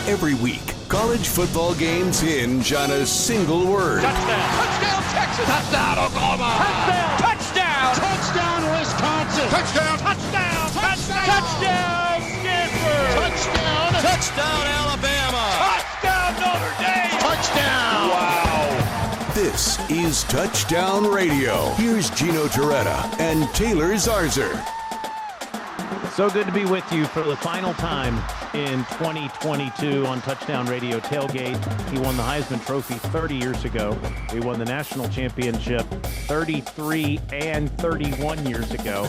Every week, college football games hinge on a single word. Touchdown. Touchdown, Texas. Touchdown, Oklahoma. Touchdown. Touchdown. Touchdown, Wisconsin. Touchdown. Touchdown. Touchdown. Touchdown, Stanford. Touchdown. Touchdown, Alabama. Touchdown, Notre Dame. Touchdown. Wow. This is Touchdown Radio. Here's Gino Torretta and Taylor Zarzour. So good to be with you for the final time in 2022 on Touchdown Radio Tailgate. He won the Heisman Trophy 30 years ago. He won the national championship 33 and 31 years ago.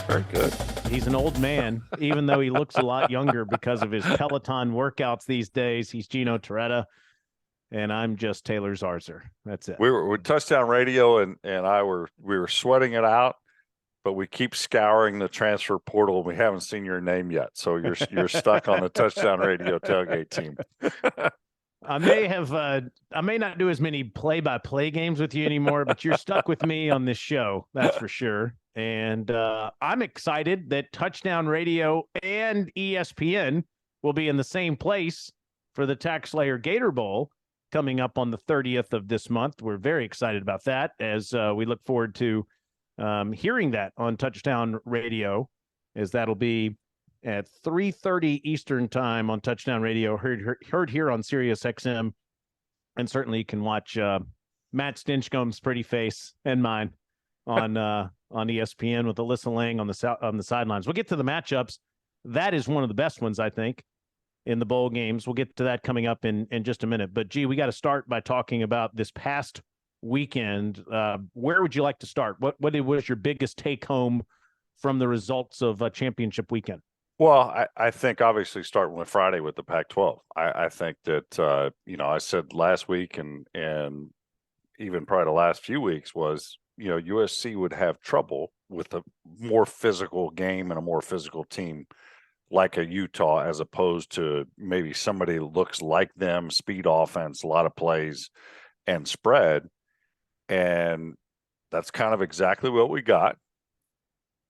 Very good. He's an old man, even though he looks a lot younger because of his Peloton workouts these days. He's Gino Torretta, and I'm just Taylor Zarzour. That's it. We were with Touchdown Radio, and we were sweating it out. But we keep scouring the transfer portal. We haven't seen your name yet, so you're stuck on the Touchdown Radio Tailgate team. I may not do as many play-by-play games with you anymore, but you're stuck with me on this show, that's for sure. And I'm excited that Touchdown Radio and ESPN will be in the same place for the Tax Slayer Gator Bowl coming up on the 30th of this month. We're very excited about that as we look forward to hearing that on Touchdown Radio, as that'll be at 3:30 Eastern time on Touchdown Radio, heard here on Sirius XM, and certainly you can watch Matt Stinchcomb's pretty face and mine on ESPN with Alyssa Lang on the sidelines. We'll get to the matchups. That is one of the best ones, I think, in the bowl games. We'll get to that coming up in just a minute. But, gee, we got to start by talking about this past weekend. Where would you like to start? What was your biggest take home from the results of championship weekend? Well, I think obviously starting with Friday with the Pac-12. I think that I said last week and even probably the last few weeks was USC would have trouble with a more physical game and a more physical team like a Utah, as opposed to maybe somebody who looks like them, speed offense, a lot of plays, and spread. And that's kind of exactly what we got.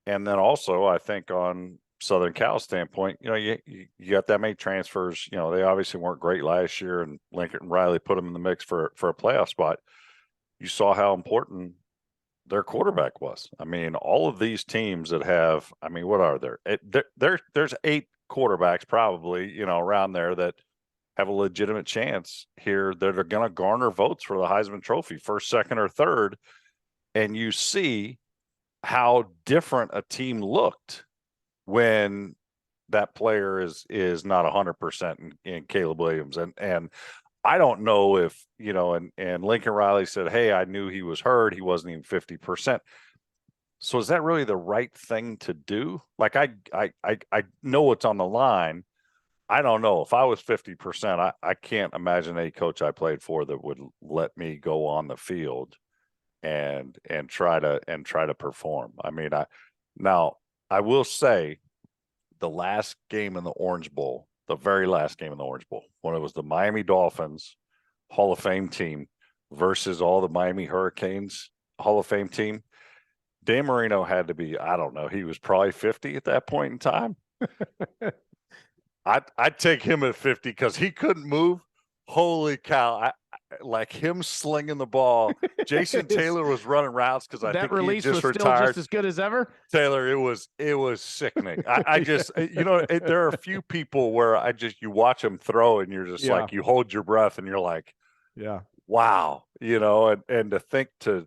And then also, I think on Southern Cal's standpoint, you got that many transfers. They obviously weren't great last year, and Lincoln Riley put them in the mix for a playoff spot. You saw how important their quarterback was. I mean, all of these teams that have, what are there? There's 8 quarterbacks probably, around there that have a legitimate chance here that are going to garner votes for the Heisman Trophy, first, second, or third. And you see how different a team looked when that player is not 100% in Caleb Williams. And I don't know if, and Lincoln Riley said, hey, I knew he was hurt. He wasn't even 50%. So is that really the right thing to do? Like, I know what's on the line. I don't know. If I was 50%, I can't imagine any coach I played for that would let me go on the field and try to perform. I will say the last game in the Orange Bowl, the very last game in the Orange Bowl, when it was the Miami Dolphins Hall of Fame team versus all the Miami Hurricanes Hall of Fame team, Dan Marino had to be, I don't know, he was probably 50 at that point in time. I'd take him at 50 because he couldn't move. Holy cow. Like him slinging the ball. Jason Taylor was running routes because I think he just retired. Still just as good as ever? Taylor, it was sickening. I just, there are a few people where you watch them throw and you're just like, you hold your breath and you're like, yeah, wow, and to think to,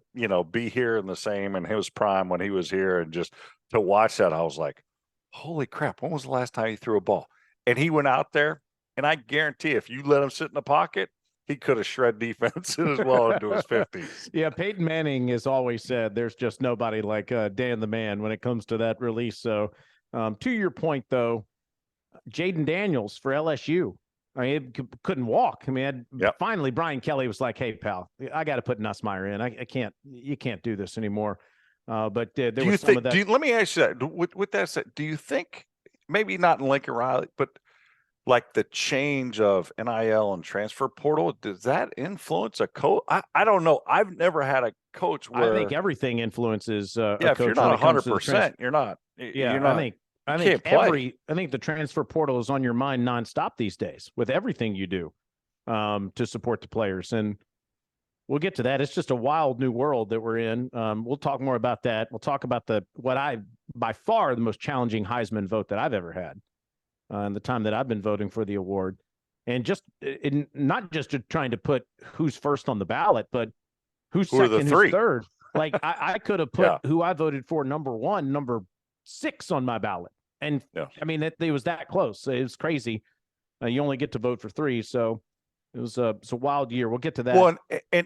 be here in the same in his prime when he was here, and just to watch that, I was like, holy crap, when was the last time he threw a ball? And he went out there, and I guarantee if you let him sit in the pocket, he could have shred defense as well into his 50s. Yeah, Peyton Manning has always said there's just nobody like Dan the Man when it comes to that release. So to your point, though, Jaden Daniels for LSU, he couldn't walk. Finally, Brian Kelly was like, hey, pal, I got to put Nussmeier in. You can't do this anymore. But there was some of that. Let me ask you that. With that said, do you think, maybe not in Lincoln Riley, but like the change of NIL and transfer portal, does that influence a coach? I don't know. I've never had a coach where I think everything influences. If you're not 100%, you're not. Yeah, you're not. I think the transfer portal is on your mind nonstop these days with everything you do to support the players. And we'll get to that. It's just a wild new world that we're in. We'll talk more about that. We'll talk about by far the most challenging Heisman vote that I've ever had in the time that I've been voting for the award. And just not just trying to put who's first on the ballot, but who's second, who's third. Like I could have put who I voted for number 1, number 6 on my ballot. And I mean, it was that close. It was crazy. You only get to vote for 3. So it was a wild year. We'll get to that. Well,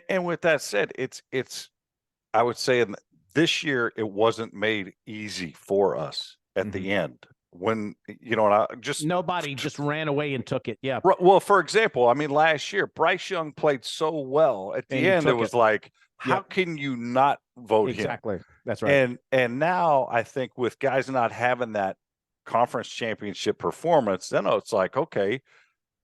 and with that said, it's I would say this year it wasn't made easy for us at the end. When nobody just ran away and took it. Yeah. Well, for example, I mean, last year Bryce Young played so well at the end. It was like, how can you not vote him? Exactly. That's right. And now I think with guys not having that conference championship performance, then it's like, okay,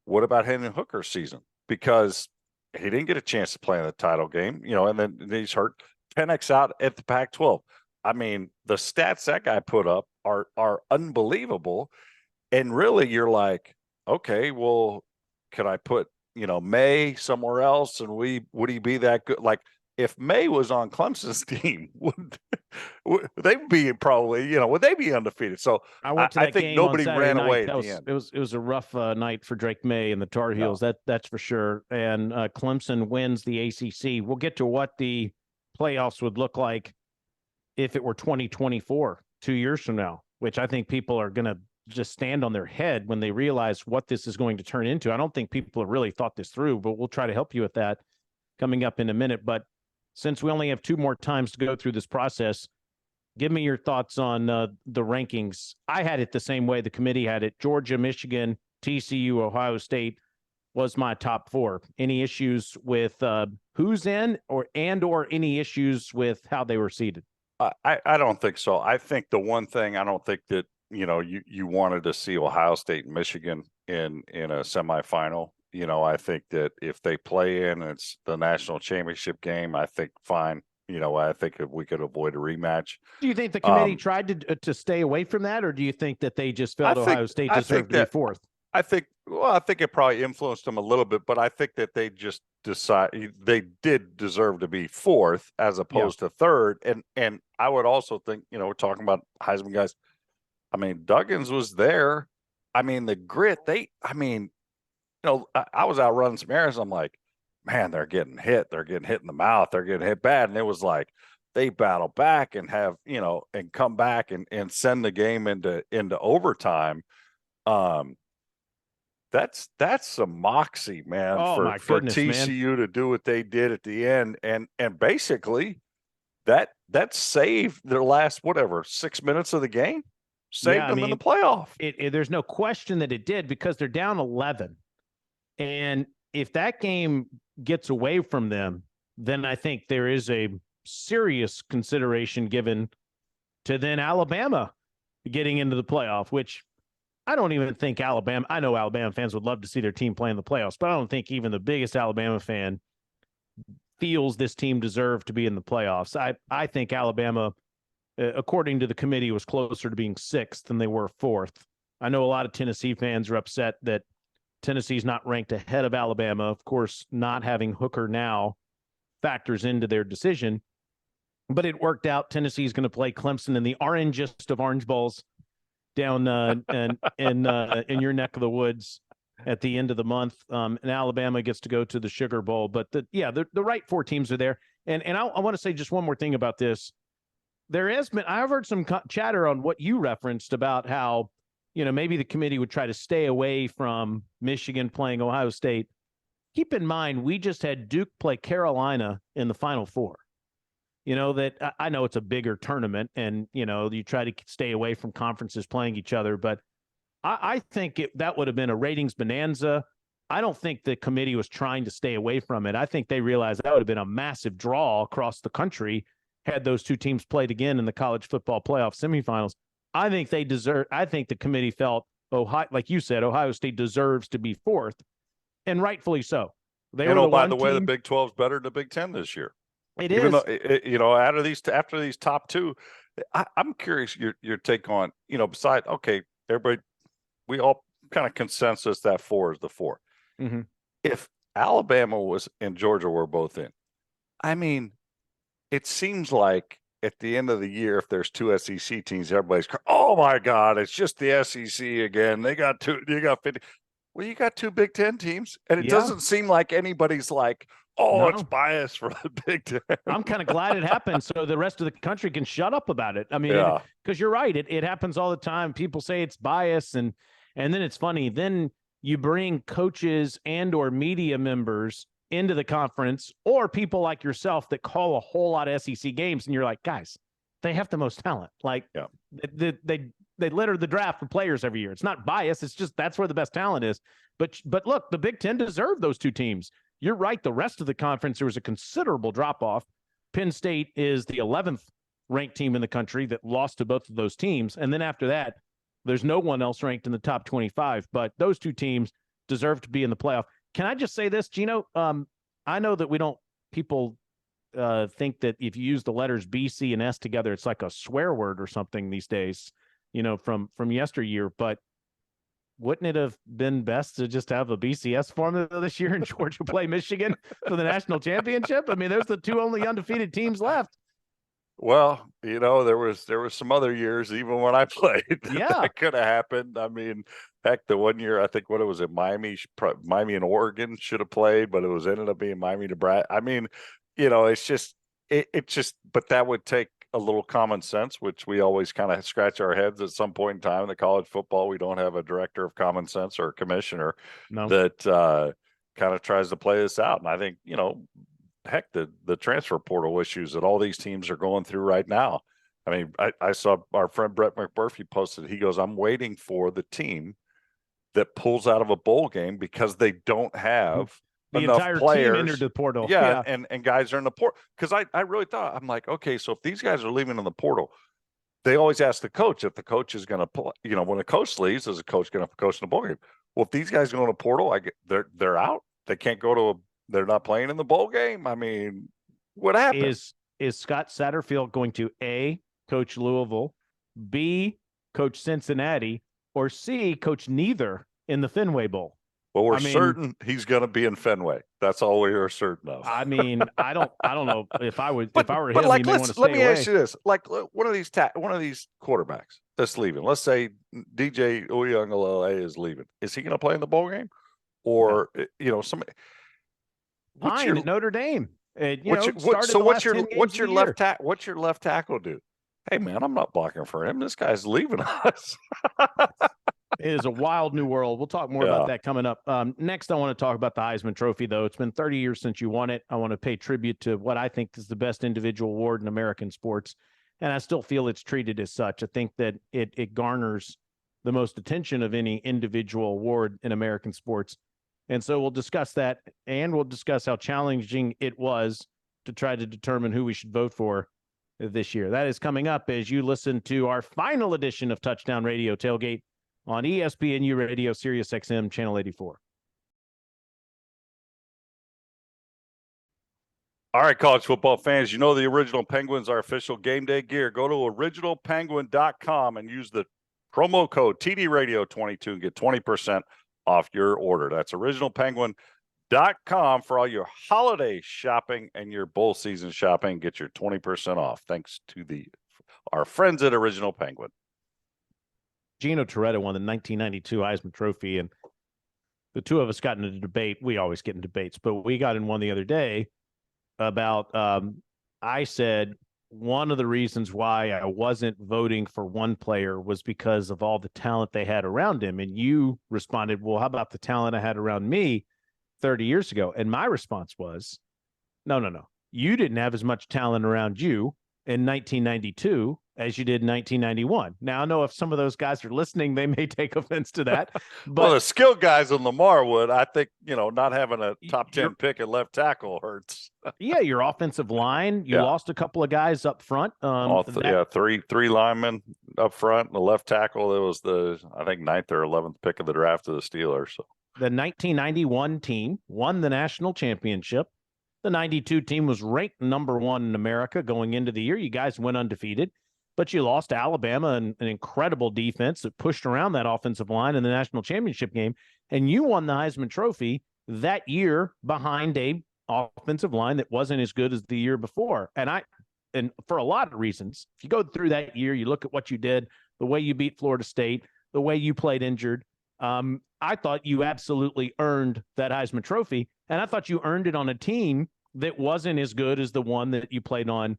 what about Hendon Hooker's season? Because he didn't get a chance to play in the title game, and then he's hurt. Penix out at the Pac-12. I mean, the stats that guy put up are unbelievable. And really you're like, okay, well, could I put, May somewhere else and would he be that good? Like if May was on Clemson's team, would they be probably, would they be undefeated? So I think nobody ran away at the end. It was a rough night for Drake May and the Tar Heels. That's for sure. And Clemson wins the ACC. We'll get to what the playoffs would look like if it were 2024, 2 years from now, which I think people are going to just stand on their head when they realize what this is going to turn into. I don't think people have really thought this through, but we'll try to help you with that coming up in a minute. But since we only have 2 more times to go through this process, give me your thoughts on the rankings. I had it the same way the committee had it. Georgia, Michigan, TCU, Ohio State was my top 4. Any issues with who's in or any issues with how they were seated? I don't think so. I think the one thing, I don't think that, you wanted to see Ohio State and Michigan in a semifinal. I think that if they play in, it's the national championship game, I think fine. I think if we could avoid a rematch. Do you think the committee tried to stay away from that, or do you think that they just felt Ohio State deserved to be 4th? I think it probably influenced them a little bit, but I think that they just they did deserve to be 4th as opposed to 3rd. And I would also think, we're talking about Heisman guys. I mean, Duggins was there. I mean, the grit, I was out running some errands. I'm like, man, they're getting hit. They're getting hit in the mouth. They're getting hit bad. And it was like, they battle back and have, and come back and send the game into overtime. That's some moxie, man, for TCU to do what they did at the end. And basically that saved their last, 6 minutes of the game, saved them in the playoff. There's no question that it did, because they're down 11. And if that game gets away from them, then I think there is a serious consideration given to then Alabama getting into the playoff, which I don't even think Alabama – I know Alabama fans would love to see their team play in the playoffs, but I don't think even the biggest Alabama fan feels this team deserved to be in the playoffs. I think Alabama, according to the committee, was closer to being 6th than they were 4th. I know a lot of Tennessee fans are upset that Tennessee's not ranked ahead of Alabama. Of course, not having Hooker now factors into their decision, but it worked out. Tennessee's going to play Clemson in the orangest of Orange Bowls down in your neck of the woods at the end of the month. And Alabama gets to go to the Sugar Bowl. But the right 4 teams are there. And I want to say just one more thing about this. I've heard some chatter on what you referenced about how, maybe the committee would try to stay away from Michigan playing Ohio State. Keep in mind, we just had Duke play Carolina in the Final Four. That I know it's a bigger tournament and, you try to stay away from conferences playing each other, but I think that would have been a ratings bonanza. I don't think the committee was trying to stay away from it. I think they realized that would have been a massive draw across the country had those 2 teams played again in the college football playoff semifinals. I think the committee felt, like you said, Ohio State deserves to be 4th, and rightfully so. By the way, the Big 12 is better than the Big 10 this year. It Even is. though, after these top 2, I'm curious your take on, besides, okay, everybody, we all kind of consensus that 4 is the 4. Mm-hmm. If Alabama was and Georgia were both in, I mean, it seems like at the end of the year, if there's 2 SEC teams, everybody's, oh my God, it's just the SEC again. They got 50. Well, you got 2 Big Ten teams, and it doesn't seem like anybody's like, oh, it's biased for the Big Ten. I'm kind of glad it happened so the rest of the country can shut up about it. I mean, because you're right. It happens all the time. People say it's bias, and then it's funny. Then you bring coaches and or media members into the conference, or people like yourself that call a whole lot of SEC games, and you're like, guys, they have the most talent. Like they litter the draft for players every year. It's not bias. It's just that's where the best talent is. But look, the Big Ten deserved those 2 teams. You're right. The rest of the conference, there was a considerable drop off. Penn State is the 11th ranked team in the country that lost to both of those teams. And then after that, there's no one else ranked in the top 25. But those 2 teams deserve to be in the playoff. Can I just say this, Gino? I know that people think that if you use the letters B, C, and S together, it's like a swear word or something these days, from yesteryear. But wouldn't it have been best to just have a BCS formula this year and Georgia play Michigan for the national championship? I mean, there's the 2 only undefeated teams left. Well, there was some other years, even when I played, that could have happened. I mean, heck, the one year, I think what it was at Miami and Oregon should have played, but it ended up being Miami, Nebraska. I mean, it's just, but that would take a little common sense, which we always kind of scratch our heads at some point in time in the college football. We don't have a director of common sense or a commissioner that kind of tries to play this out. And I think, heck, the transfer portal issues that all these teams are going through right now. I mean, I saw our friend Brett McMurphy posted, he goes, I'm waiting for the team that pulls out of a bowl game because they don't have the enough entire players. Team entered the portal. Yeah. And guys are in the portal. Because I really thought, I'm like, okay, so if these guys are leaving in the portal, they always ask the coach if the coach is going to play. When a coach leaves, is a coach going to coach in the bowl game? Well, if these guys go in the portal, they're out. They can't go to they're not playing in the bowl game. I mean, what happened? Is Scott Satterfield going to A, coach Louisville, B, coach Cincinnati, or C, coach neither in the Fenway Bowl? Well, we're certain he's going to be in Fenway. That's all we are certain of. I mean, I don't know if I were him. Let me ask you this: like one of these quarterbacks that's leaving. Let's say DJ Uyunglele is leaving. Is he going to play in the bowl game, or somebody? Fine, at Notre Dame. What's your left tackle do? Hey man, I'm not blocking for him. This guy's leaving us. It is a wild new world. We'll talk more about that coming up. Next, I want to talk about the Heisman Trophy, though. It's been 30 years since you won it. I want to pay tribute to what I think is the best individual award in American sports, and I still feel it's treated as such. I think that it garners the most attention of any individual award in American sports. And so we'll discuss that, and we'll discuss how challenging it was to try to determine who we should vote for this year. That is coming up as you listen to our final edition of Touchdown Radio Tailgate on ESPNU Radio, Sirius XM, Channel 84. All right, college football fans, the Original Penguins are official game day gear. Go to originalpenguin.com and use the promo code TDRadio22 and get 20% off your order. That's originalpenguin.com for all your holiday shopping and your bowl season shopping. Get your 20% off. Thanks to our friends at Original Penguin. Gino Torretta won the 1992 Heisman Trophy, and the 2 of us got in a debate. We always get in debates, but we got in one the other day about, I said one of the reasons why I wasn't voting for one player was because of all the talent they had around him. And you responded, well, how about the talent I had around me 30 years ago? And my response was, no. You didn't have as much talent around you in 1992 as you did in 1991. Now, I know if some of those guys are listening, they may take offense to that. But well, the skilled guys in Lamar would. I think, not having a top 10 pick at left tackle hurts. Yeah, your offensive line, you lost a couple of guys up front. Three linemen up front. And the left tackle, it was I think 9th or 11th pick of the draft of the Steelers. So the 1991 team won the national championship. The 92 team was ranked number 1 in America going into the year. You guys went undefeated. but you lost to Alabama and an incredible defense that pushed around that offensive line in the national championship game. And you won the Heisman Trophy that year behind a offensive line that wasn't as good as the year before. And for a lot of reasons, if you go through that year, you look at what you did, the way you beat Florida State, the way you played injured. I thought you absolutely earned that Heisman Trophy, and I thought you earned it on a team that wasn't as good as the one that you played on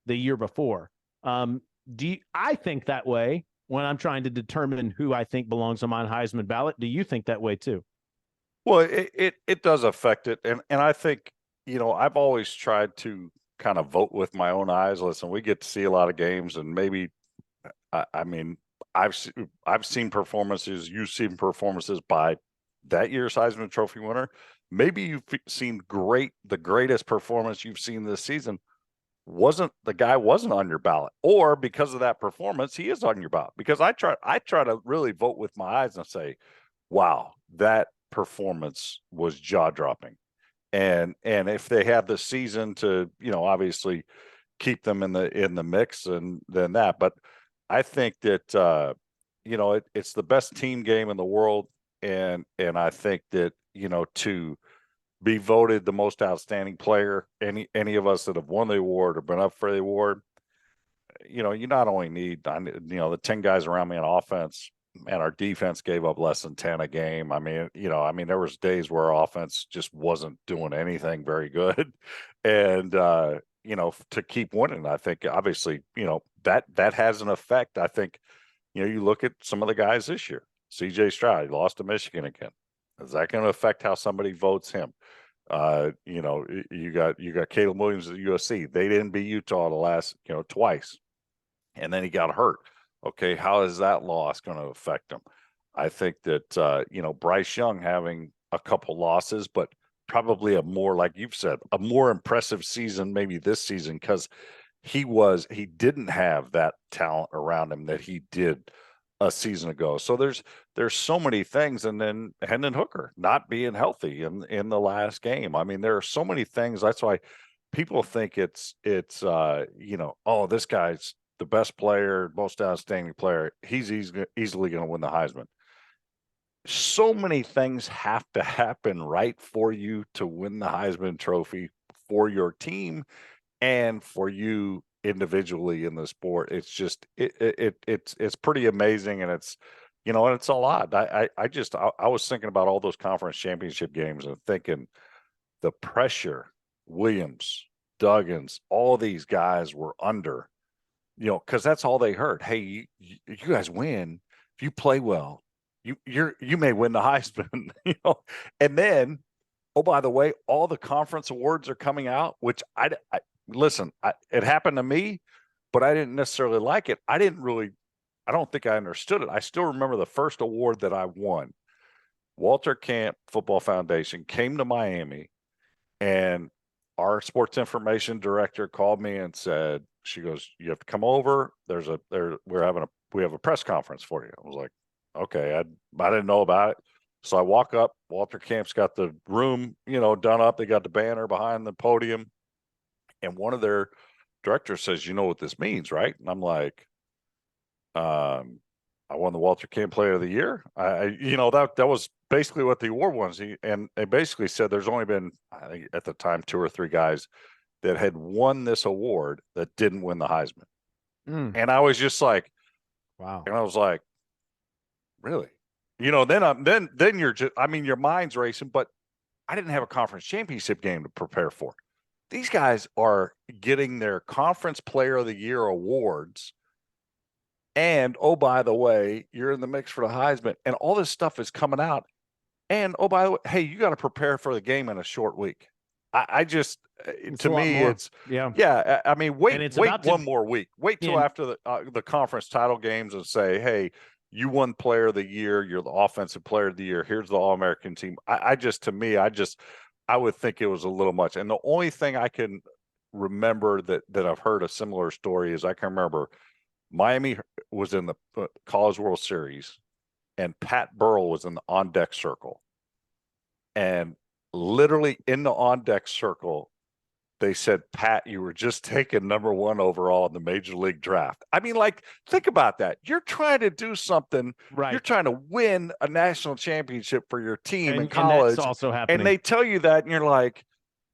the year before. I think that way when I'm trying to determine who I think belongs on my Heisman ballot. Do you think that way too? Well, it does affect it, and I think, I've always tried to kind of vote with my own eyes. Listen, we get to see a lot of games, and maybe, I mean, I've seen performances, you've seen performances by that year's Heisman Trophy winner. Maybe you've seen the greatest performance you've seen this season wasn't on your ballot, or because of that performance, he is on your ballot. Because I try to really vote with my eyes and say, wow, that performance was jaw-dropping. And if they have the season to, obviously keep them in the mix, and then that. But I think that it's the best team game in the world, and I think that to be voted the most outstanding player, any of us that have won the award or been up for the award, you not only need the 10 guys around me on offense. Man, our defense gave up less than 10 a game. I mean, there was days where our offense just wasn't doing anything very good. And, to keep winning, I think obviously, that has an effect. I think, you look at some of the guys this year, CJ Stroud, he lost to Michigan again. Is that going to affect how somebody votes him? You got Caleb Williams at USC. They didn't beat Utah the last, twice. And then he got hurt. Okay, how is that loss going to affect him? I think that, Bryce Young having a couple losses, but probably a more, like you've said, a more impressive season maybe this season, because he didn't have that talent around him that he did a season ago. So there's so many things. And then Hendon Hooker not being healthy in the last game. I mean, there are so many things. That's why people think it's oh, this guy's the best player, most outstanding player. He's easily going to win the Heisman. So many things have to happen right for you to win the Heisman Trophy, for your team and for you individually in the sport. It's just it's pretty amazing, and it's and it's a lot. I was thinking about all those conference championship games and thinking the pressure Williams, Duggins, all these guys were under, because that's all they heard. Hey, you guys win if you play well. You may win the Heisman, and then, oh, by the way, all the conference awards are coming out, which I listen, it happened to me, but I didn't necessarily like it. I don't think I understood it. I still remember the first award that I won. Walter Camp Football Foundation came to Miami, and our sports information director called me and said, she goes, you have to come over. We have a press conference for you. I was like, okay, I didn't know about it. So I walk up, Walter Camp's got the room, done up. They got the banner behind the podium. And one of their directors says, you know what this means, right? And I'm like, I won the Walter Camp Player of the Year. That was basically what the award was. And they basically said there's only been, I think at the time, 2 or 3 guys that had won this award that didn't win the Heisman. And I was just like, wow. And I was like, really? Then you're just, your mind's racing, but I didn't have a conference championship game to prepare for. These guys are getting their Conference Player of the Year awards. And, oh, by the way, you're in the mix for the Heisman. And all this stuff is coming out. And, oh, by the way, hey, you got to prepare for the game in a short week. To me, it's yeah. I mean, wait one more week. Wait till after the conference title games and say, hey, you won Player of the Year. You're the Offensive Player of the Year. Here's the All-American team. I would think it was a little much. And the only thing I can remember that I've heard a similar story is I can remember Miami was in the College World Series, and Pat Burrell was in the on-deck circle. And literally in the on-deck circle, they said, Pat, you were just taken #1 overall in the Major League Draft. I mean, like, think about that. You're trying to do something. Right. You're trying to win a national championship for your team in And college. that's also happening. And they tell you that, and you're like,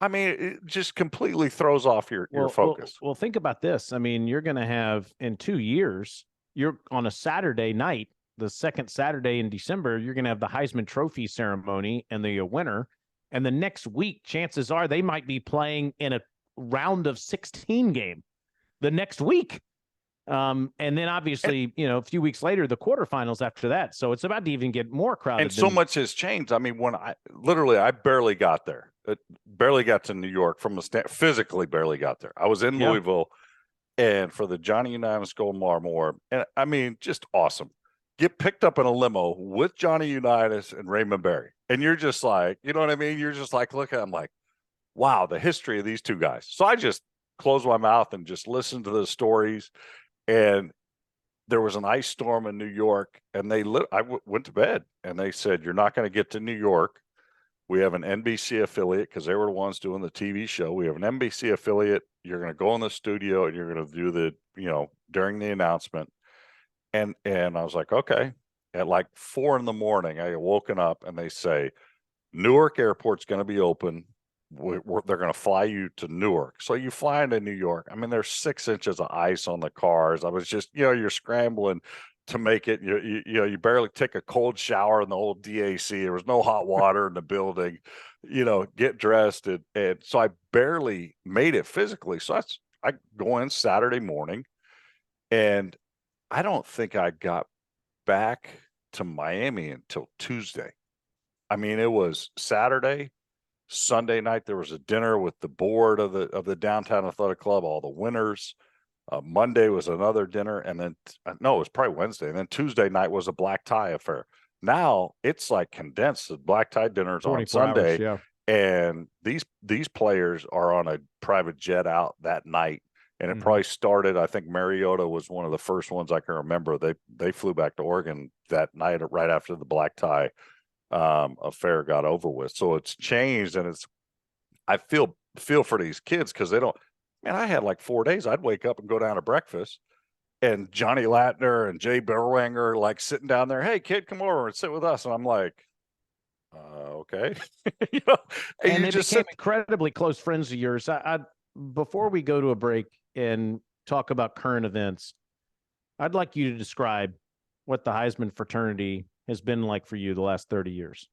I mean, it just completely throws off your focus. Well, think about this. I mean, you're going to have in 2 years, you're on a Saturday night, the second Saturday in December, you're going to have the Heisman Trophy ceremony and the winner. And the next week, chances are they might be playing in a round of 16 game the next week. And then obviously, a few weeks later, the quarterfinals after that. So it's about to even get more crowded. And so much has changed. I mean, when I barely got there, barely got to New York physically barely got there. I was in Louisville, and for the Johnny Unitas Gold Marmore, and I mean, just awesome. Get picked up in a limo with Johnny Unitas and Raymond Berry. And you're just like, you know what I mean? You're just like, look at I'm like, wow, the history of these two guys. So I just closed my mouth and just listened to the stories. And there was an ice storm in New York, and I went to bed, and they said, you're not going to get to New York. We have an NBC affiliate, because they were the ones doing the TV show. We have an NBC affiliate. You're going to go in the studio, and you're going to do during the announcement. And I was like, okay. At like 4 a.m, I had woken up, and they say, Newark Airport's going to be open. They're going to fly you to Newark. So you fly into New York. I mean, there's 6 inches of ice on the cars. I was just, you're scrambling to make it. You barely take a cold shower in the old DAC. There was no hot water in the building. Get dressed, and so I barely made it physically. So I go in Saturday morning, and I don't think I got back to Miami until Tuesday. I mean, it was Saturday. Sunday night there was a dinner with the board of the Downtown Athletic Club, all the winners. Monday was another dinner, and then it was probably Wednesday, and then Tuesday night was a black tie affair. Now it's like condensed. The black tie dinners on Sunday, hours, and these players are on a private jet out that night, and it probably started. I think Mariota was one of the first ones I can remember. They flew back to Oregon that night right after the black tie affair got over with. So it's changed, and I feel for these kids, because they don't. Man, I had like 4 days. I'd wake up and go down to breakfast, and Johnny Latner and Jay Berwanger like sitting down there. Hey, kid, come over and sit with us. And I'm like, okay, and they became incredibly close friends of yours. Before we go to a break and talk about current events, I'd like you to describe what the Heisman fraternity has been like for you the last 30 years.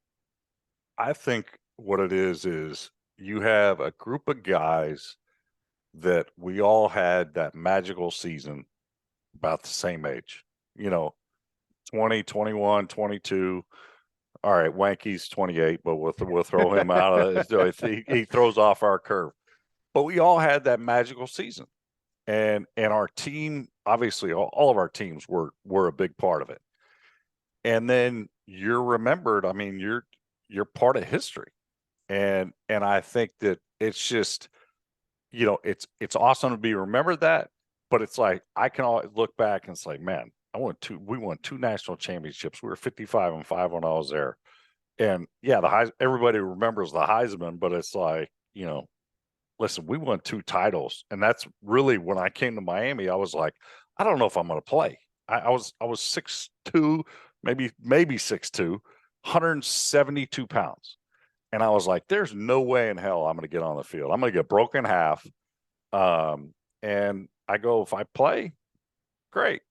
I think what it is you have a group of guys that we all had that magical season about the same age, 20, 21, 22. All right, Wanky's 28, but we'll throw him out of he throws off our curve. But we all had that magical season. And our team, obviously all of our teams were a big part of it. And then you're remembered. I mean, you're part of history. And I think that it's just, it's awesome to be remembered that, but it's like, I can always look back and it's like, man, we won 2 national championships. We were 55-5 when I was there. And yeah, everybody remembers the Heisman, but it's like, listen, we won 2 titles. And that's really when I came to Miami, I was like, I don't know if I'm going to play. I was 6'2", maybe 6'2", 172 pounds. And I was like, there's no way in hell I'm going to get on the field. I'm going to get broken in half. And I go, if I play, great.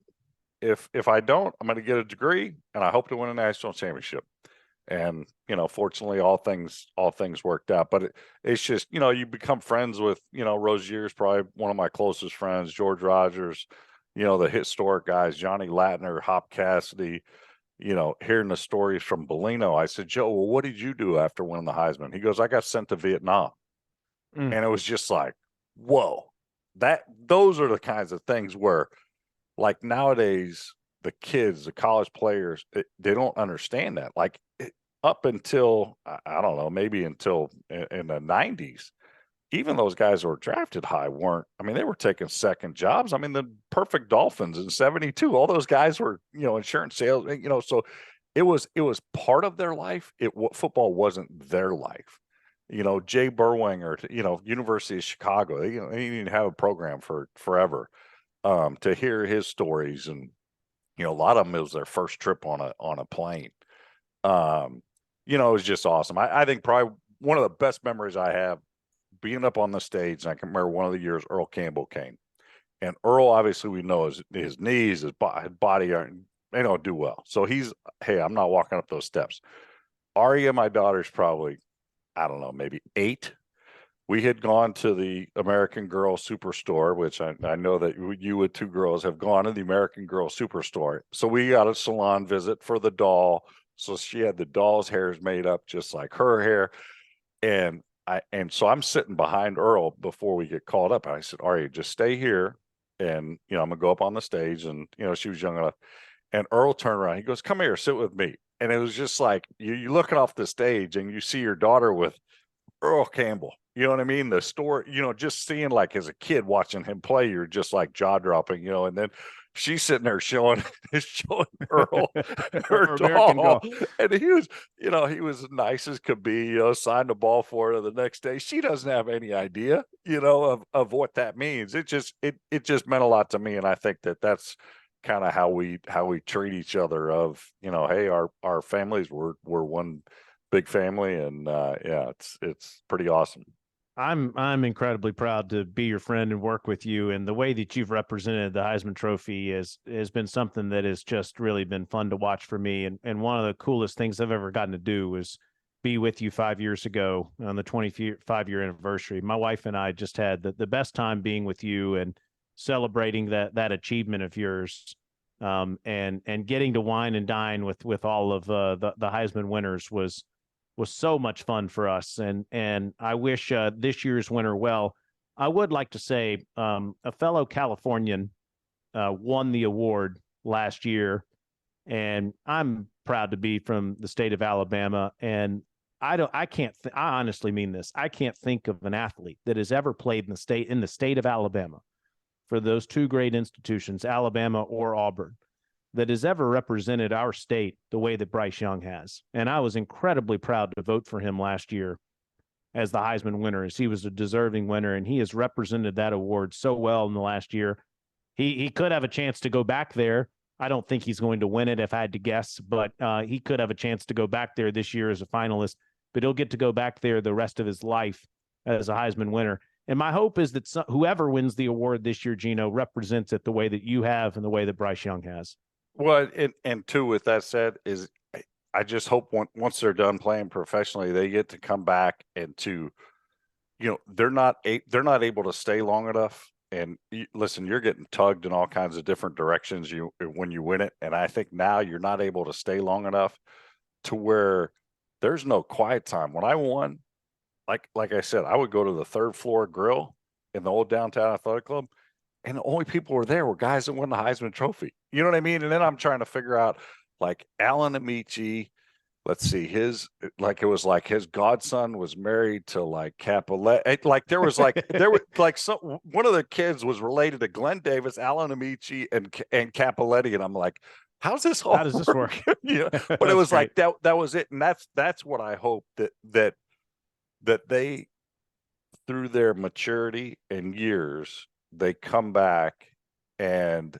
If I don't, I'm going to get a degree, and I hope to win a national championship. And, fortunately all things worked out, but it's just, you become friends with, Rozier's probably one of my closest friends, George Rogers, the historic guys, Johnny Latner, Hop Cassidy, hearing the stories from Bellino. I said, Joe, well, what did you do after winning the Heisman? He goes, I got sent to Vietnam. And it was just like, whoa, those are the kinds of things where, like, nowadays, the kids, the college players, they don't understand that. Like, up until, I don't know, maybe until in the 90s, even those guys who were drafted high they were taking second jobs. I mean, the Perfect Dolphins in 72, all those guys were, insurance sales, so it was part of their life. Football wasn't their life. Jay Burwanger, University of Chicago. They didn't have a program for forever. To hear his stories, and a lot of them, it was their first trip on a plane. It was just awesome. I think probably one of the best memories I have being up on the stage. And I can remember one of the years Earl Campbell came, and Earl, obviously we know his knees, his body they don't do well. So hey, I'm not walking up those steps. Aria, my daughter's probably, I don't know, maybe 8. We had gone to the American Girl Superstore, which I know that you with 2 girls have gone to the American Girl Superstore. So we got a salon visit for the doll. So she had the doll's hairs made up just like her hair. And so I'm sitting behind Earl before we get called up. And I said, Aria, just stay here. And, I'm going to go up on the stage. And, she was young enough. And Earl turned around. He goes, come here, sit with me. And it was just like, you're looking off the stage and you see your daughter with Earl Campbell. You know what I mean? The story, just seeing, like, as a kid watching him play, you're just like jaw dropping, and then she's sitting there showing Earl her doll. And he was, he was as nice as could be, signed the ball for her the next day. She doesn't have any idea, of what that means. It just meant a lot to me. And I think that's kind of how we treat each other of, hey, our families were one big family. And it's pretty awesome. I'm incredibly proud to be your friend and work with you, and the way that you've represented the Heisman Trophy has been something that has just really been fun to watch for me. And one of the coolest things I've ever gotten to do was be with you 5 years ago on the 25-year anniversary. My wife and I just had the best time being with you and celebrating that achievement of yours, and getting to wine and dine with all of the Heisman winners was so much fun for us. And I wish this year's winner well. I would like to say a fellow Californian won the award last year, and I'm proud to be from the state of Alabama. And I honestly mean this. I can't think of an athlete that has ever played in the state of Alabama for those 2 great institutions, Alabama or Auburn, that has ever represented our state the way that Bryce Young has. And I was incredibly proud to vote for him last year as the Heisman winner, as he was a deserving winner, and he has represented that award so well in the last year. He could have a chance to go back there. I don't think he's going to win it if I had to guess, but he could have a chance to go back there this year as a finalist, but he'll get to go back there the rest of his life as a Heisman winner. And my hope is that whoever wins the award this year, Gino, represents it the way that you have and the way that Bryce Young has. Well, and too, with that said, is I just hope once they're done playing professionally, they get to come back and they're not able to stay long enough. And listen, you're getting tugged in all kinds of different directions when you win it. And I think now you're not able to stay long enough to where there's no quiet time. When I won, like I said, I would go to the 3rd floor grill in the old downtown athletic club, and the only people who were there were guys that won the Heisman Trophy. You know what I mean? And then I'm trying to figure out, like, Alan Amici, let's see, his godson was married to, like, Capoletti. Like, there was like one of the kids was related to Glenn Davis, Alan Amici, and Capoletti. And I'm like, how does this work? But it was great. Like that was it. And that's what I hope that they, through their maturity and years, they come back and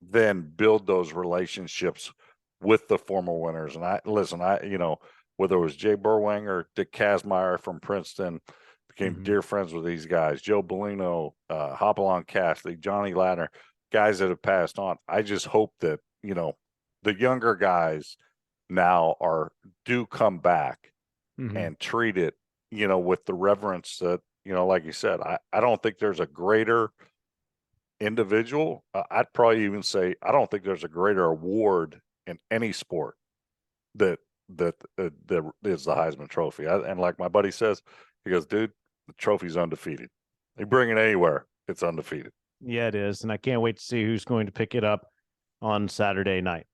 then build those relationships with the former winners. And whether it was Jay Burwanger or Dick Kazmaier from Princeton, became dear friends with these guys, Joe Bellino, Hopalong Cassidy, Johnny Ladner, guys that have passed on. I just hope that, the younger guys now do come back and treat it, with the reverence that, like you said, I don't think there's a greater individual. I'd probably even say, I don't think there's a greater award in any sport that is the Heisman Trophy. And like my buddy says, he goes, dude, the trophy's undefeated. You bring it anywhere, it's undefeated. Yeah, it is. And I can't wait to see who's going to pick it up on Saturday night.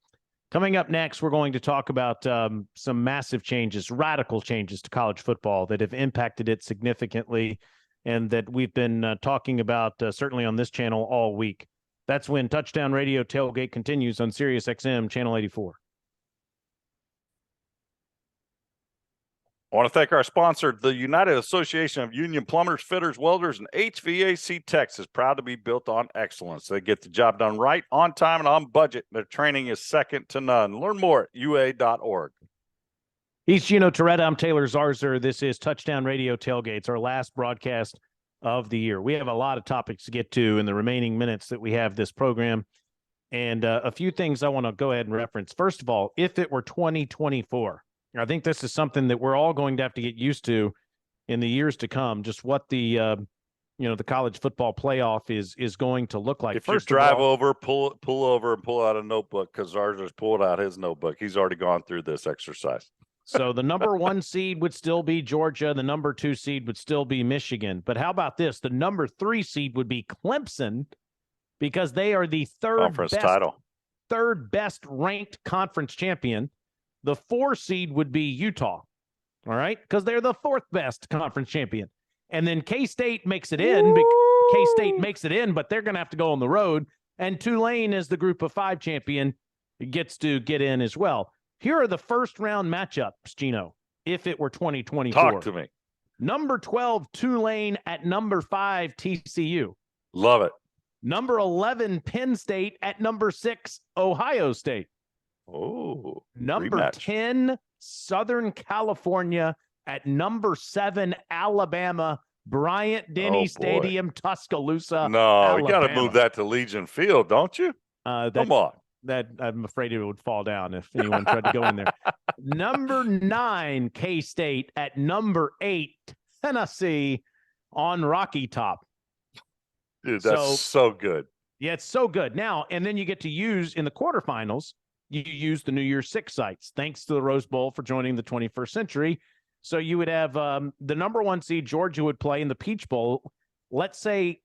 Coming up next, we're going to talk about some massive changes, radical changes to college football that have impacted it significantly, and that we've been talking about certainly on this channel all week. That's when Touchdown Radio Tailgate continues on Sirius XM Channel 84. I want to thank our sponsor, the United Association of Union Plumbers, Fitters, Welders, and HVAC Techs is proud to be built on excellence. They get the job done right, on time, and on budget. Their training is second to none. Learn more at ua.org. He's Gino Torretta. I'm Taylor Zarzour. This is Touchdown Radio Tailgates, our last broadcast of the year. We have a lot of topics to get to in the remaining minutes that we have this program. And a few things I want to go ahead and reference. First of all, if it were 2024, I think this is something that we're all going to have to get used to in the years to come, just what the the college football playoff is going to look like. If you drive over, pull over and pull out a notebook, because ours just pulled out his notebook. He's already gone through this exercise. So the number 1 seed would still be Georgia. The number 2 seed would still be Michigan. But how about this? The number 3 seed would be Clemson, because they are the third best ranked conference champion. The 4 seed would be Utah, all right, because they're the 4th best conference champion. And then K-State makes it in. K-State makes it in, but they're going to have to go on the road. And Tulane, as the group of 5 champion, gets to get in as well. Here are the first round matchups, Gino, if it were 2024. Talk to me. Number 12, Tulane at number 5, TCU. Love it. Number 11, Penn State at number 6, Ohio State. Oh, number rematch. 10, Southern California at number 7, Alabama, Bryant-Denny Stadium, Tuscaloosa. No, Alabama. we got to move that to Legion Field, don't you? Come on. That I'm afraid it would fall down if anyone tried to go in there. Number 9, K-State at number 8, Tennessee on Rocky Top. Dude, that's so good. Yeah, it's so good. Now, and then you get to use in the quarterfinals, you use the New Year's 6 sites, thanks to the Rose Bowl for joining the 21st century. So you would have the number 1 seed, Georgia, would play in the Peach Bowl. Let's say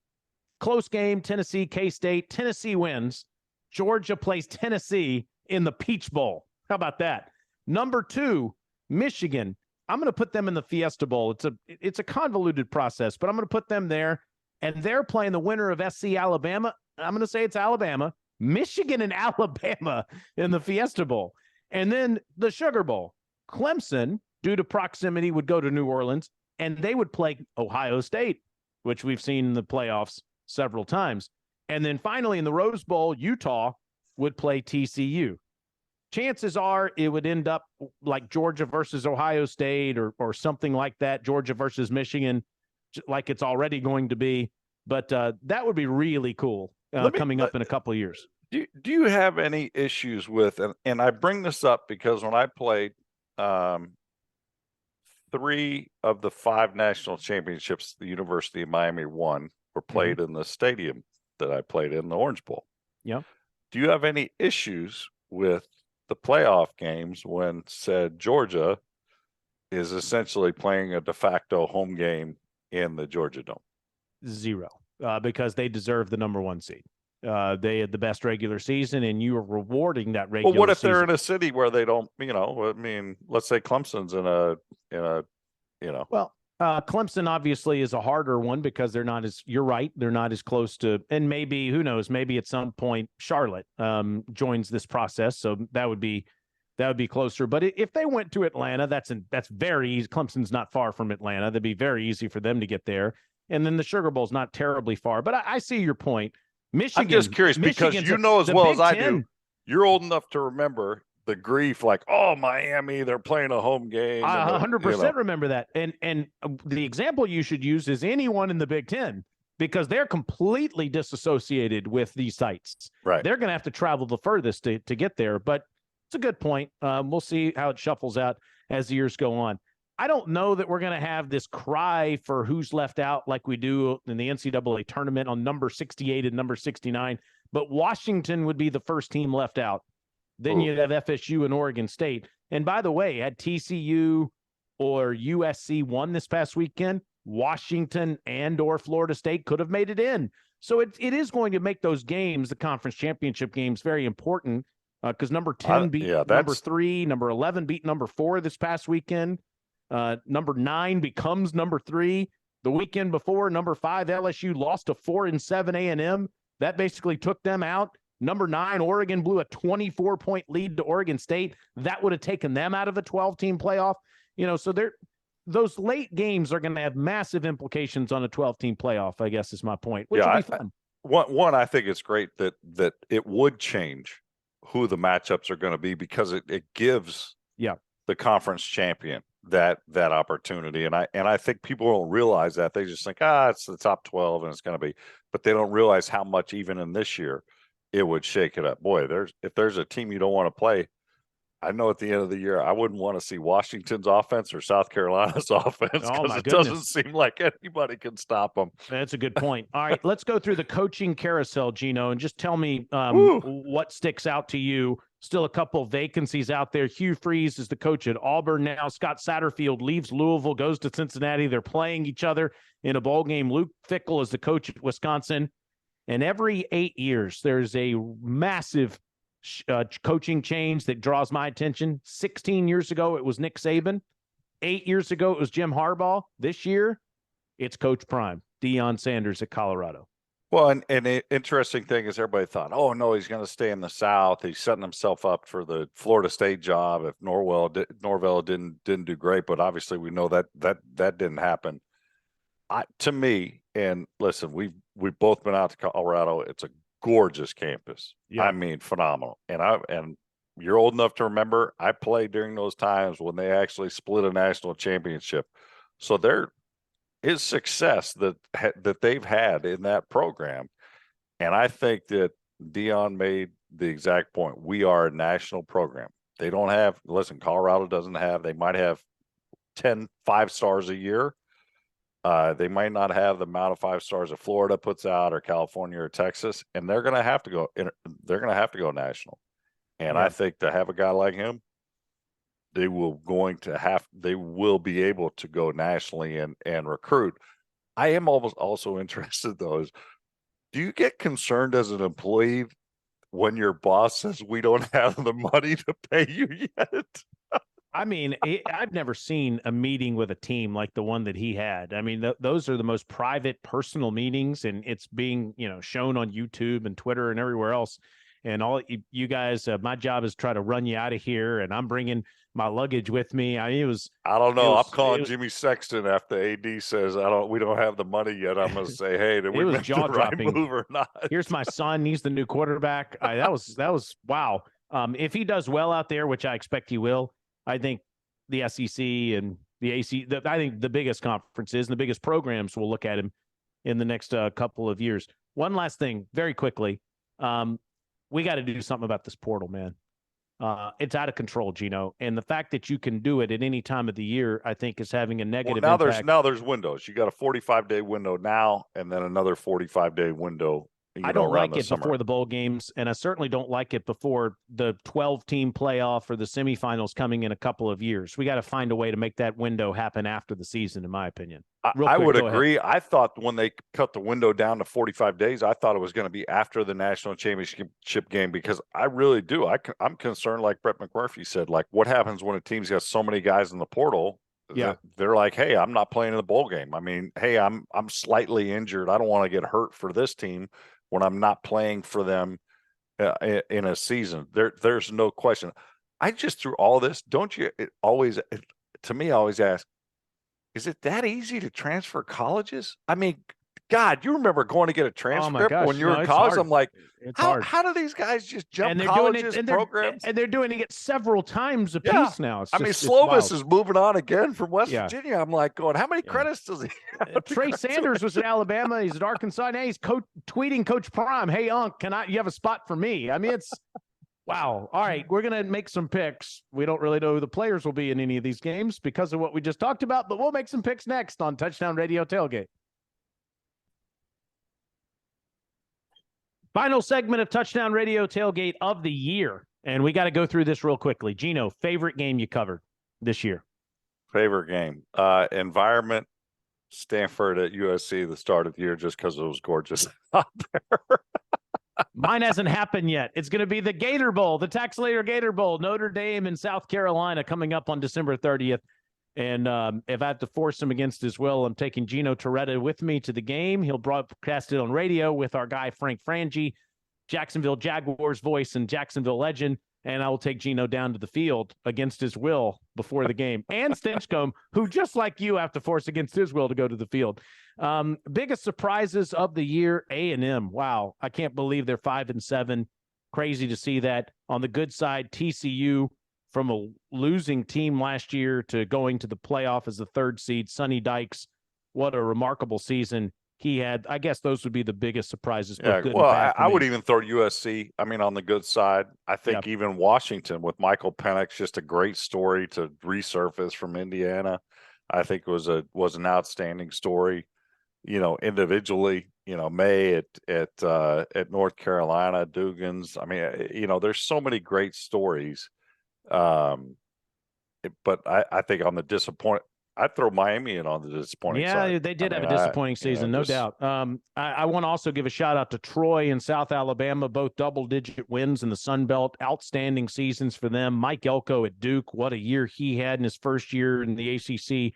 close game, Tennessee, K-State. Tennessee wins. Georgia plays Tennessee in the Peach Bowl. How about that? Number 2, Michigan. I'm going to put them in the Fiesta Bowl. It's a convoluted process, but I'm going to put them there. And they're playing the winner of SC Alabama. I'm going to say it's Alabama. Michigan and Alabama in the Fiesta Bowl. And then the Sugar Bowl. Clemson, due to proximity, would go to New Orleans, and they would play Ohio State, which we've seen in the playoffs several times. And then finally in the Rose Bowl, Utah would play TCU. Chances are it would end up like Georgia versus Ohio State or something like that, Georgia versus Michigan, like it's already going to be. But that would be really cool coming up in a couple of years. Do you have any issues with, and I bring this up because when I played 3 of the 5 national championships the University of Miami won were played in the stadium that I played in, the Orange Bowl. Yeah. Do you have any issues with the playoff games when said Georgia is essentially playing a de facto home game in the Georgia Dome? 0, because they deserve the number 1 seed. They had the best regular season, and you are rewarding that regular season. Well, what if they're in a city where they don't, I mean, let's say Clemson's in a. Well, Clemson obviously is a harder one because they're not as, you're right, they're not as close to, and maybe, who knows, maybe at some point Charlotte joins this process. So that would be closer. But if they went to Atlanta, that's very easy. Clemson's not far from Atlanta. That'd be very easy for them to get there. And then the Sugar Bowl's not terribly far. But I see your point. Michigan. I'm just curious because you know as well as I do, you're old enough to remember the grief, like, oh, Miami, they're playing a home game. I 100% remember that. And the example you should use is anyone in the Big Ten, because they're completely disassociated with these sites. Right. They're going to have to travel the furthest to get there. But it's a good point. We'll see how it shuffles out as the years go on. I don't know that we're going to have this cry for who's left out like we do in the NCAA tournament on number 68 and number 69, but Washington would be the first team left out. Then you'd have FSU and Oregon State. And by the way, had TCU or USC won this past weekend, Washington and or Florida State could have made it in. So it is going to make those games, the conference championship games, very important because number 10 beat number 3, number 11 beat number 4 this past weekend. Number 9 becomes number 3. The weekend before, number 5 LSU lost to 4-7 A&M. That basically took them out. Number 9 Oregon blew a 24-point lead to Oregon State. That would have taken them out of the 12-team playoff. So those late games are going to have massive implications on a 12-team playoff, I guess is my point, which will be fun. One, I think it's great that it would change who the matchups are going to be, because it gives the conference champion that opportunity. And I think people don't realize that. They just think, it's the top 12 and it's going to be, but they don't realize how much even in this year it would shake it up. Boy, if there's a team you don't want to play, I know at the end of the year, I wouldn't want to see Washington's offense or South Carolina's offense, because it doesn't seem like anybody can stop them. That's a good point. All right, let's go through the coaching carousel, Gino, and just tell me what sticks out to you. Still a couple of vacancies out there. Hugh Freeze is the coach at Auburn now. Scott Satterfield leaves Louisville, goes to Cincinnati. They're playing each other in a bowl game. Luke Fickell is the coach at Wisconsin. And every 8 years, there's a massive coaching change that draws my attention. 16 years ago, it was Nick Saban. 8 years ago, it was Jim Harbaugh. This year, it's Coach Prime, Deion Sanders at Colorado. Well, and the interesting thing is everybody thought, oh, no, he's going to stay in the South. He's setting himself up for the Florida State job if Norvell didn't do great. But obviously, we know that didn't happen. To me, and listen, we've both been out to Colorado. It's a gorgeous campus. Yeah. I mean, phenomenal. And you're old enough to remember, I played during those times when they actually split a national championship. So there is success that they've had in that program. And I think that Deion made the exact point. We are a national program. They don't have, listen, Colorado doesn't have, they might have 10 5-stars a year. They might not have the amount of 5 stars that Florida puts out, or California or Texas, and they're going to have to go. They're going to have to go national. And I think to have a guy like him, they will be able to go nationally and recruit. I am also interested though, is do you get concerned as an employee when your boss says we don't have the money to pay you yet? I mean, I've never seen a meeting with a team like the one that he had. I mean, those are the most private, personal meetings, and it's being, shown on YouTube and Twitter and everywhere else. And all you guys, my job is try to run you out of here, and I'm bringing my luggage with me. I mean, I don't know. I'm calling Jimmy Sexton after AD says we don't have the money yet. I'm going to say, hey, did we make the right move or not? Here's my son. He's the new quarterback. That was wow. If he does well out there, which I expect he will, I think the SEC and the AC, I think the biggest conferences and the biggest programs will look at him in the next couple of years. One last thing, very quickly. We got to do something about this portal, man. It's out of control, Gino. And the fact that you can do it at any time of the year, I think, is having a negative impact. Now there's windows. You got a 45-day window now, and then another 45-day window. I don't like it before the bowl games, and I certainly don't like it before the 12-team playoff or the semifinals coming in a couple of years. We got to find a way to make that window happen after the season, in my opinion. I would agree. I thought when they cut the window down to 45 days, I thought it was going to be after the national championship game, because I really do. I'm concerned, like Brett McMurphy said, like what happens when a team's got so many guys in the portal. Yeah, they're like, hey, I'm not playing in the bowl game. I mean, hey, I'm slightly injured. I don't want to get hurt for this team when I'm not playing for them in a season. There's no question. I just, through all this, to me, I always ask, is it that easy to transfer colleges? I mean, God, you remember going to get a transcript when you were in college? Hard. I'm like, how do these guys just jump colleges, programs? And they're doing it several times a piece now. Slovis is moving on again from West Virginia. I'm like going, how many credits does he have? Trey Sanders was at Alabama. He's at Arkansas. Now he's tweeting Coach Prime, hey, Unc, you have a spot for me? I mean, it's wow. All right, we're going to make some picks. We don't really know who the players will be in any of these games because of what we just talked about, but we'll make some picks next on Touchdown Radio Tailgate. Final segment of Touchdown Radio Tailgate of the year. And we got to go through this real quickly. Gino, favorite game you covered this year? Favorite game? Environment, Stanford at USC, the start of the year, just because it was gorgeous out there. Mine hasn't happened yet. It's going to be the Gator Bowl, the Taxslayer Gator Bowl, Notre Dame in South Carolina coming up on December 30th. And if I have to force him against his will, I'm taking Gino Torretta with me to the game. He'll broadcast it on radio with our guy, Frank Frangie, Jacksonville Jaguars voice and Jacksonville legend. and I will take Gino down to the field against his will before the game. And Stinchcomb, who just like you have to force against his will to go to the field. Biggest surprises of the year, A&M. Wow, I can't believe they're 5-7. Crazy to see that. On the good side, TCU, from a losing team last year to going to the playoff as the third seed. Sonny Dykes, what a remarkable season he had. I guess those would be the biggest surprises. Yeah, Good well, and bad I would even throw USC. I mean, on the good side, I think even Washington with Michael Penix, just a great story to resurface from Indiana. I think was an outstanding story. Individually, May at North Carolina, Dugans. I mean, there's so many great stories. But I think on the disappoint, I'd throw Miami in on the disappointing side. Yeah, they did have a disappointing season, no doubt. I want to also give a shout out to Troy and South Alabama, both double-digit wins in the Sun Belt. Outstanding seasons for them. Mike Elko at Duke, what a year he had in his first year in the ACC,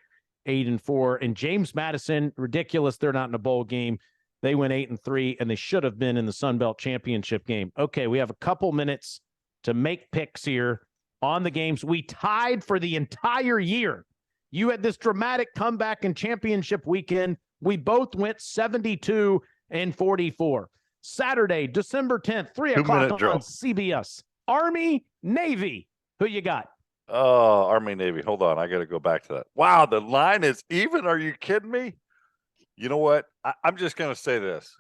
8-4. And James Madison, ridiculous. They're not in a bowl game. They went 8-3, and they should have been in the Sun Belt championship game. Okay, we have a couple minutes to make picks here on the games. We tied for the entire year. You had this dramatic comeback in championship weekend. We both went 72-44. Saturday, December 10th, 3 o'clock on CBS. Army, Navy. Who you got? Oh, Army, Navy. Hold on. I got to go back to that. Wow, the line is even. Are you kidding me? You know what? I'm just going to say this.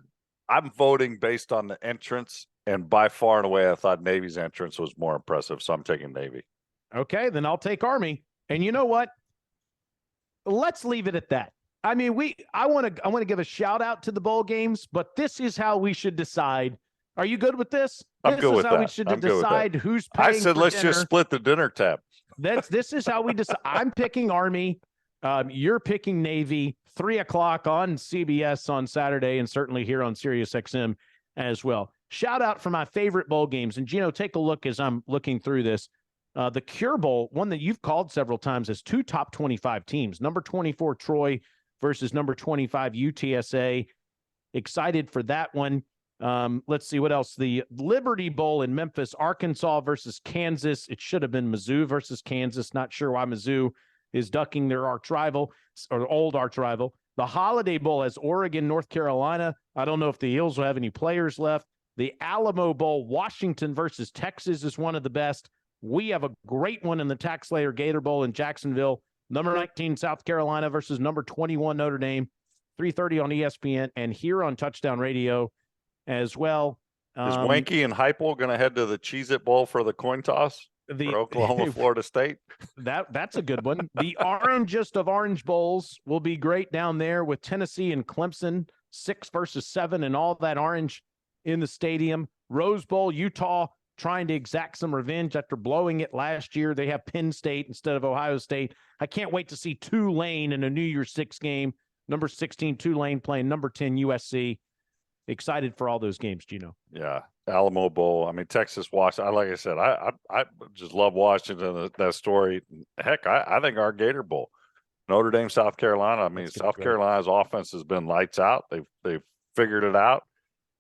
I'm voting based on the entrance, and by far and away, I thought Navy's entrance was more impressive, so I'm taking Navy. Okay, then I'll take Army. And you know what? Let's leave it at that. I mean, I want to give a shout out to the bowl games, but this is how we should decide. Are you good with this? I'm good with that. This is how we should decide who's paying. I said, let's just split the dinner tab. This is how we decide. I'm picking Army. You're picking Navy. 3 o'clock on CBS on Saturday, and certainly here on Sirius XM as well. Shout out for my favorite bowl games. And Gino, take a look as I'm looking through this. The Cure Bowl, one that you've called several times, has two top 25 teams. Number 24, Troy versus number 25, UTSA. Excited for that one. Let's see what else. The Liberty Bowl in Memphis, Arkansas versus Kansas. It should have been Mizzou versus Kansas. Not sure why Mizzou is ducking their arch rival or old arch rival. The Holiday Bowl has Oregon, North Carolina. I don't know if the Eels will have any players left. The Alamo Bowl, Washington versus Texas is one of the best. We have a great one in the TaxSlayer Gator Bowl in Jacksonville. Number 19, South Carolina versus number 21, Notre Dame. 3:30 on ESPN and here on Touchdown Radio as well. Is Wanky and Heupel going to head to the Cheez-It Bowl for the coin toss for Oklahoma, Florida State? That's a good one. The orangest of orange bowls will be great down there with Tennessee and Clemson, 6 versus 7, and all that orange in the stadium. Rose Bowl, Utah trying to exact some revenge after blowing it last year. They have Penn State instead of Ohio State. I can't wait to see Tulane in a New Year's Six game. Number 16, Tulane playing number 10, USC. Excited for all those games, Gino. Yeah, Alamo Bowl. I mean, Texas, Washington. Like I said, I just love Washington, that story. Heck, I think our Gator Bowl. Notre Dame, South Carolina. I mean, South Carolina's offense has been lights out. They've figured it out.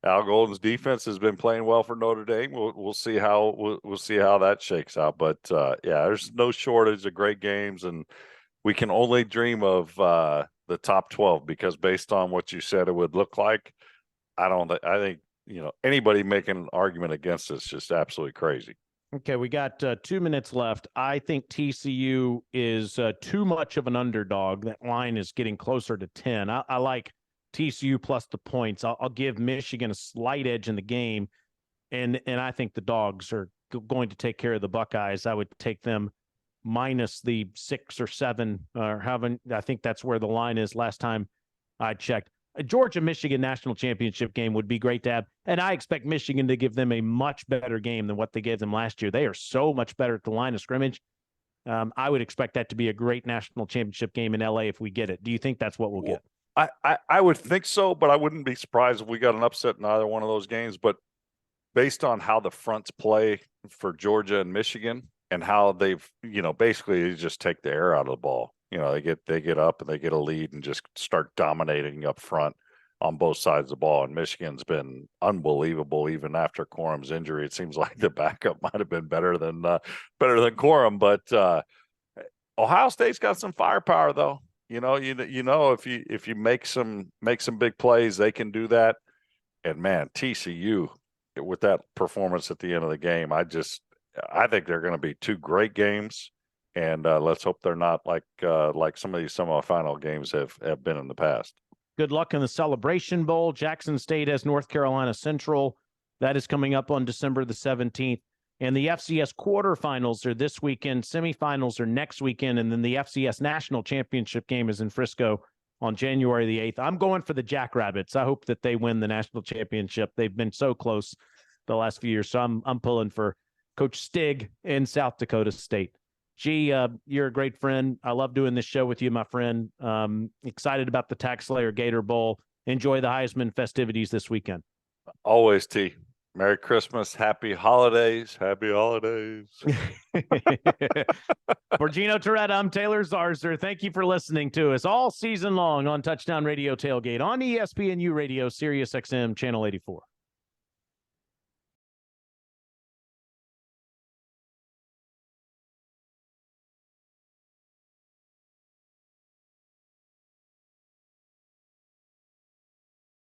Al Golden's defense has been playing well for Notre Dame. We'll see how that shakes out. But yeah, there's no shortage of great games, and we can only dream of the top 12 because based on what you said it would look like, I think anybody making an argument against it's just absolutely crazy. Okay, we got 2 minutes left. I think TCU is too much of an underdog. That line is getting closer to 10. I like TCU plus the points. I'll give Michigan a slight edge in the game, and I think the dogs are going to take care of the Buckeyes. I would take them minus the 6 or 7 or having. I think that's where the line is last time I checked. A Georgia-Michigan national championship game would be great to have, and I expect Michigan to give them a much better game than what they gave them last year. They are so much better at the line of scrimmage. I would expect that to be a great national championship game in LA if we get it. Do you think that's what we'll get? I would think so, but I wouldn't be surprised if we got an upset in either one of those games. But based on how the fronts play for Georgia and Michigan and how they've, basically they just take the air out of the ball. They get up and they get a lead and just start dominating up front. on both sides of the ball. And Michigan's been unbelievable even after Corum's injury. It seems like the backup might have been better than Corum, but Ohio State's got some firepower though. If you make some big plays, they can do that. And man, TCU with that performance at the end of the game, I think they're going to be two great games. And let's hope they're not like some of these semifinal games have been in the past. Good luck in the Celebration Bowl. Jackson State has North Carolina Central. That is coming up on December the 17th. And the FCS quarterfinals are this weekend. Semifinals are next weekend. And then the FCS National Championship game is in Frisco on January the 8th. I'm going for the Jackrabbits. I hope that they win the national championship. They've been so close the last few years. So I'm pulling for Coach Stig in South Dakota State. Gee, you're a great friend. I love doing this show with you, my friend. Excited about the Tax Slayer Gator Bowl. Enjoy the Heisman festivities this weekend. Always, T. Merry Christmas. Happy holidays. Happy holidays. For Gino Torretta, I'm Taylor Zarzour. Thank you for listening to us all season long on Touchdown Radio Tailgate on ESPNU Radio, Sirius XM, Channel 84.